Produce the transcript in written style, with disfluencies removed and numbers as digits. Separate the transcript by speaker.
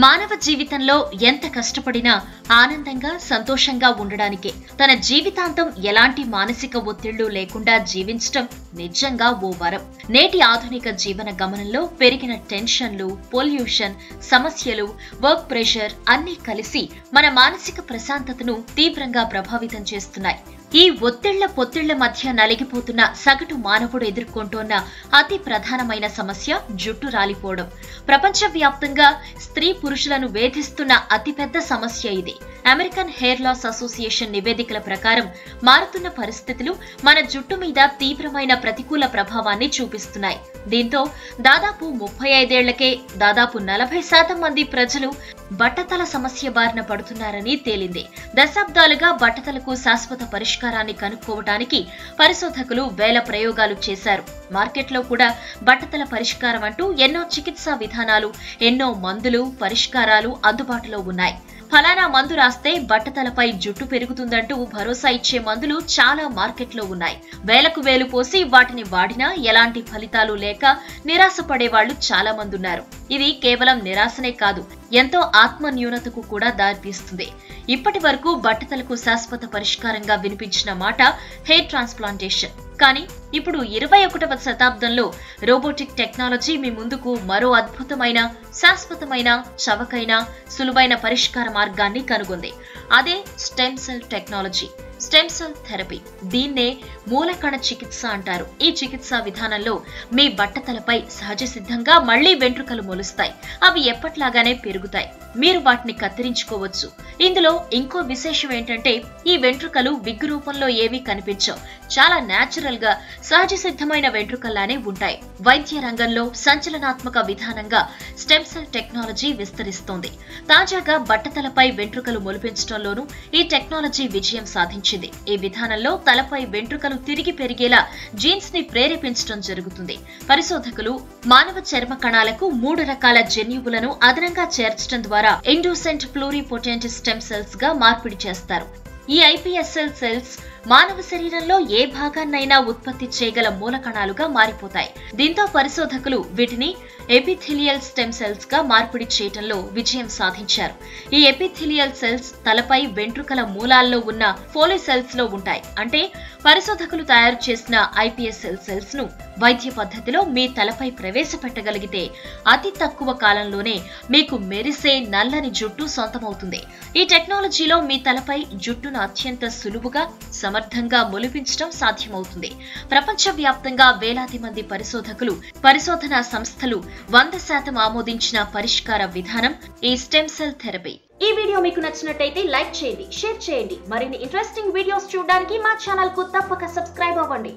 Speaker 1: మానవ జీవితంలో ఎంత కష్టపడినా ఆనందంగా సంతోషంగా ఉండడానికే తన జీవితాంతం ఎలాంటి మానసిక ఒత్తిళ్లు లేకుండా జీవించడం నిజంగా ఓ వరం. నేటి ఆధునిక జీవన గమనంలో పెరిగిన టెన్షన్లు, పొల్యూషన్, సమస్యలు, వర్క్ ప్రెషర్ అన్నీ కలిసి మన మానసిక ప్రశాంతతను తీవ్రంగా ప్రభావితం చేస్తున్నాయి. ఈ పొత్తిళ్ల మధ్య నలిగిపోతున్న సగటు మానవుడు ఎదుర్కొంటోన్న అతి ప్రధానమైన సమస్య జుట్టు రాలిపోవడం. ప్రపంచవ్యాప్తంగా స్త్రీ పురుషులను వేధిస్తున్న అతిపెద్ద సమస్య ఇది. అమెరికన్ హెయిర్ లాస్ అసోసియేషన్ నివేదికల ప్రకారం మారుతున్న పరిస్థితులు మన జుట్టు మీద తీవ్రమైన ప్రతికూల ప్రభావాన్ని చూపిస్తున్నాయి. దీంతో దాదాపు 35 ఏళ్లకే దాదాపు 40% మంది ప్రజలు బట్టతల సమస్య బారిన పడుతున్నారని తేలింది. దశాబ్దాలుగా బట్టతలకు శాశ్వత పరిష్కారాన్ని కనుక్కోవటానికి పరిశోధకులు వేల ప్రయోగాలు చేశారు. మార్కెట్లో కూడా బట్టతల పరిష్కారం అంటూ ఎన్నో చికిత్సా విధానాలు, ఎన్నో మందులు, పరిష్కారాలు అందుబాటులో ఉన్నాయి. ఫలానా మందు రాస్తే బట్టతలపై జుట్టు పెరుగుతుందంటూ భరోసా ఇచ్చే మందులు చాలా మార్కెట్లో ఉన్నాయి. వేలకు వేలు పోసి వాటిని వాడినా ఎలాంటి ఫలితాలు లేక నిరాశపడేవాళ్లు చాలా మంది ఉన్నారు. ఇది కేవలం నిరాశనే కాదు, ఎంతో ఆత్మన్యూనతకు కూడా దారితీస్తుంది. ఇప్పటి వరకు బట్టతలకు శాశ్వత పరిష్కారంగా వినిపించిన మాట హెయిర్ ట్రాన్స్ప్లాంటేషన్. కానీ ఇప్పుడు 21వ శతాబ్దంలో రోబోటిక్ టెక్నాలజీ మీ ముందుకు మరో అద్భుతమైన, శాశ్వతమైన, చవకైన, సులువైన పరిష్కార మార్గాన్ని కనుగొంది. అదే stem cell technology, stem cell therapy. దీన్నే మూలకణ చికిత్స అంటారు. ఈ చికిత్సా విధానంలో మీ బట్టతలపై సహజ సిద్ధంగా మళ్లీ వెంట్రుకలు మొలుస్తాయి. అవి ఎప్పట్లాగానే పెరుగుతాయి. మీరు వాటిని కత్తిరించుకోవచ్చు. ఇందులో ఇంకో విశేషం ఏంటంటే ఈ వెంట్రుకలు విగ్గు రూపంలో ఏవీ కనిపించవు. చాలా నేచురల్ గా సహజ సిద్ధమైన వెంట్రుకల్లానే ఉంటాయి. వైద్య రంగంలో సంచలనాత్మక విధానంగా స్టెమ్ సెల్ టెక్నాలజీ విస్తరిస్తోంది. తాజాగా బట్టతలపై వెంట్రుకలు మొలిపించడంలోనూ ఈ టెక్నాలజీ విజయం సాధించింది. ఈ విధానంలో తలపై వెంట్రుకలు తిరిగి పెరిగేలా జీన్స్ ని ప్రేరేపించడం జరుగుతుంది. పరిశోధకులు మానవ చర్మ కణాలకు 3 రకాల జన్యువులను అదనంగా చేర్చడం ద్వారా ఇండోసెంట్ ప్లూరిపోటెంట్ స్టెమ్ సెల్స్ గా మార్పిడి చేస్తారు. ఈ ఐపీఎస్ఎల్ సెల్స్ మానవ శరీరంలో ఏ భాగాన్నైనా ఉత్పత్తి చేయగల మూల కణాలుగా మారిపోతాయి. దీంతో పరిశోధకులు వీటిని ఎపిథెలియల్ స్టెమ్ సెల్స్ గా మార్పిడి చేయడంలో విజయం సాధించారు. ఈ ఎపిథెలియల్ సెల్స్ తలపై వెంట్రుకల మూలాల్లో ఉన్న ఫోలిసెల్స్ లో ఉంటాయి. అంటే పరిశోధకులు తయారు చేసిన ఐపీఎస్ఎల్ సెల్స్ ను వైద్య పద్ధతిలో మీ తలపై ప్రవేశపెట్టగలిగితే అతి తక్కువ కాలంలోనే మీకు మెరిసే నల్లని జుట్టు సొంతమవుతుంది. ఈ టెక్నాలజీలో మీ తలపై జుట్టును అత్యంత సులువుగా, సమర్థంగా మొలిపించడం సాధ్యమవుతుంది. ప్రపంచవ్యాప్తంగా వేలాది మంది పరిశోధకులు, పరిశోధనా సంస్థలు 100% ఆమోదించిన పరిష్కార విధానం ఈ స్టెమ్ సెల్ థెరపీ. ఈ వీడియో మీకు నచ్చినట్టయితే లైక్ చేయండి, షేర్ చేయండి. మరిన్ని ఇంట్రెస్టింగ్ వీడియోస్ చూడడానికి మా ఛానల్ కు తప్పక సబ్స్క్రైబ్ అవ్వండి.